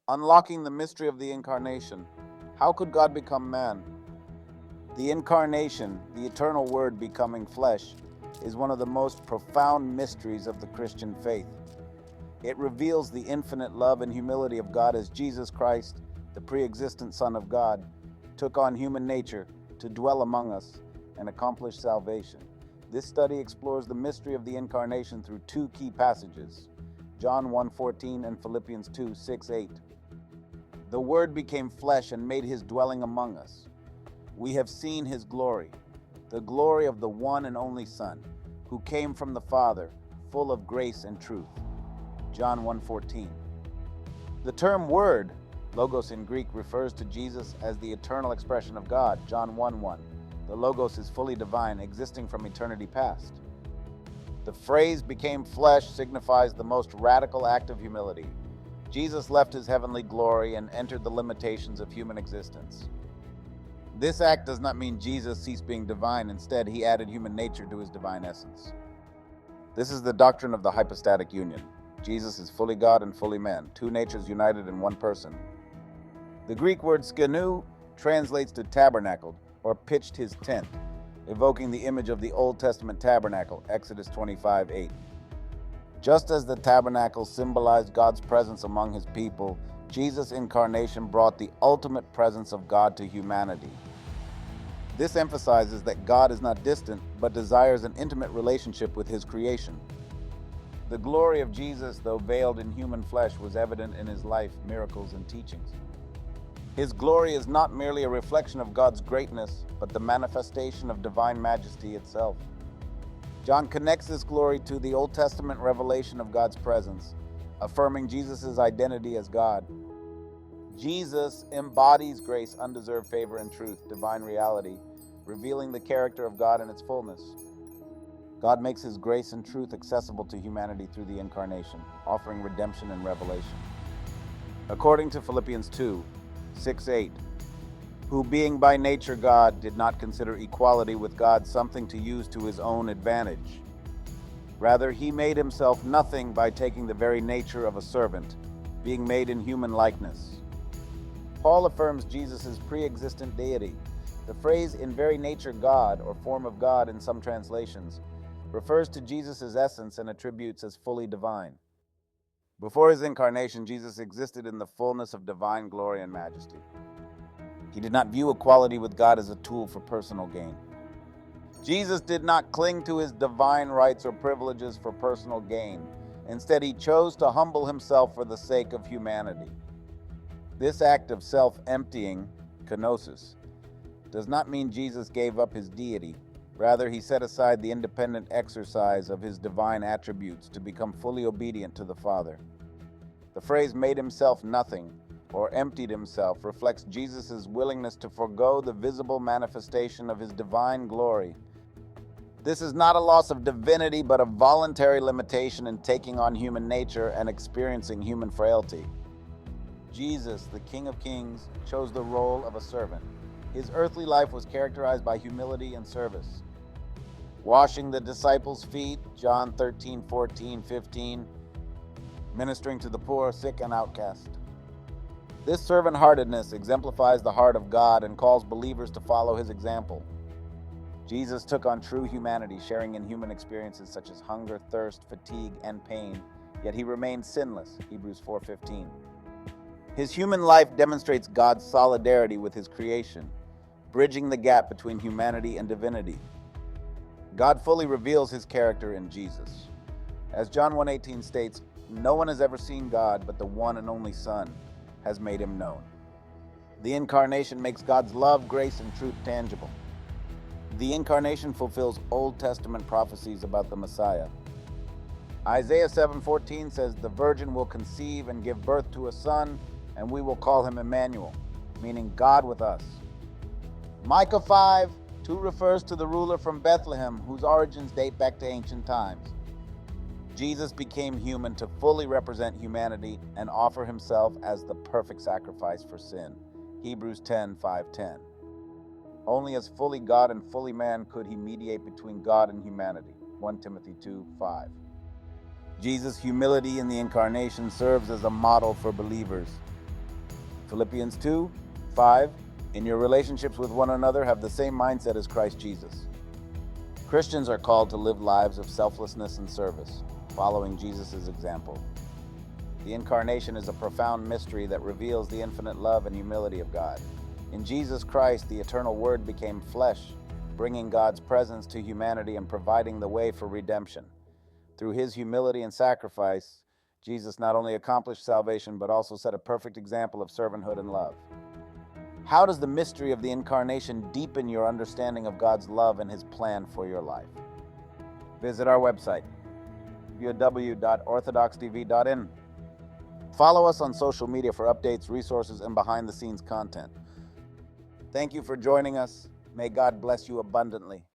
Unlocking the mystery of the Incarnation. How could God become man? The Incarnation, the eternal Word becoming flesh, is one of the most profound mysteries of the Christian faith. It reveals the infinite love and humility of God as Jesus Christ, the pre-existent Son of God, took on human nature to dwell among us and accomplish salvation. This study explores the mystery of the Incarnation through two key passages, John 1:14 and Philippians 2:6-8. The Word became flesh and made his dwelling among us. We have seen his glory, the glory of the one and only Son, who came from the Father, full of grace and truth. John 1:14. The term Word, logos in Greek, refers to Jesus as the eternal expression of God. John 1:1. The logos is fully divine, existing from eternity past. The phrase became flesh signifies the most radical act of humility. Jesus left his heavenly glory and entered the limitations of human existence. This act does not mean Jesus ceased being divine. Instead, he added human nature to his divine essence. This is the doctrine of the hypostatic union. Jesus is fully God and fully man, two natures united in one person. The Greek word skenu translates to tabernacled, or pitched his tent, evoking the image of the Old Testament tabernacle, Exodus 25:8. Just as the tabernacle symbolized God's presence among his people, Jesus' incarnation brought the ultimate presence of God to humanity. This emphasizes that God is not distant, but desires an intimate relationship with his creation. The glory of Jesus, though veiled in human flesh, was evident in his life, miracles, and teachings. His glory is not merely a reflection of God's greatness, but the manifestation of divine majesty itself. John connects this glory to the Old Testament revelation of God's presence, affirming Jesus' identity as God. Jesus embodies grace, undeserved favor, and truth, divine reality, revealing the character of God in its fullness. God makes his grace and truth accessible to humanity through the Incarnation, offering redemption and revelation. According to Philippians 2:6-8, who being by nature God did not consider equality with God something to use to his own advantage. Rather, he made himself nothing by taking the very nature of a servant, being made in human likeness. Paul affirms Jesus' pre-existent deity. The phrase in very nature God, or form of God in some translations, refers to Jesus' essence and attributes as fully divine. Before his incarnation, Jesus existed in the fullness of divine glory and majesty. He did not view equality with God as a tool for personal gain. Jesus did not cling to his divine rights or privileges for personal gain. Instead, he chose to humble himself for the sake of humanity. This act of self-emptying, kenosis, does not mean Jesus gave up his deity. Rather, he set aside the independent exercise of his divine attributes to become fully obedient to the Father. The phrase made himself nothing, or emptied himself, reflects Jesus' willingness to forego the visible manifestation of his divine glory. This is not a loss of divinity, but a voluntary limitation in taking on human nature and experiencing human frailty. Jesus, the King of Kings, chose the role of a servant. His earthly life was characterized by humility and service. Washing the disciples' feet, John 13:14-15, ministering to the poor, sick, and outcast. This servant-heartedness exemplifies the heart of God and calls believers to follow his example. Jesus took on true humanity, sharing in human experiences such as hunger, thirst, fatigue, and pain, yet he remained sinless, Hebrews 4:15. His human life demonstrates God's solidarity with his creation, bridging the gap between humanity and divinity. God fully reveals his character in Jesus. As John 1:18 states, no one has ever seen God, but the one and only Son has made him known. The Incarnation makes God's love, grace, and truth tangible. The Incarnation fulfills Old Testament prophecies about the Messiah. Isaiah 7:14 says, "The virgin will conceive and give birth to a son, and we will call him Emmanuel," meaning God with us. Micah 5:2 refers to the ruler from Bethlehem, whose origins date back to ancient times. Jesus became human to fully represent humanity and offer himself as the perfect sacrifice for sin. Hebrews 10:5-10. Only as fully God and fully man could he mediate between God and humanity. 1 Timothy 2:5. Jesus' humility in the Incarnation serves as a model for believers. Philippians 2:5, in your relationships with one another, have the same mindset as Christ Jesus. Christians are called to live lives of selflessness and service, following Jesus' example. The Incarnation is a profound mystery that reveals the infinite love and humility of God. In Jesus Christ, the eternal Word became flesh, bringing God's presence to humanity and providing the way for redemption. Through his humility and sacrifice, Jesus not only accomplished salvation, but also set a perfect example of servanthood and love. How does the mystery of the Incarnation deepen your understanding of God's love and his plan for your life? Visit our website, www.orthodoxtv.in. Follow us on social media for updates, resources, and behind-the-scenes content. Thank you for joining us. May God bless you abundantly.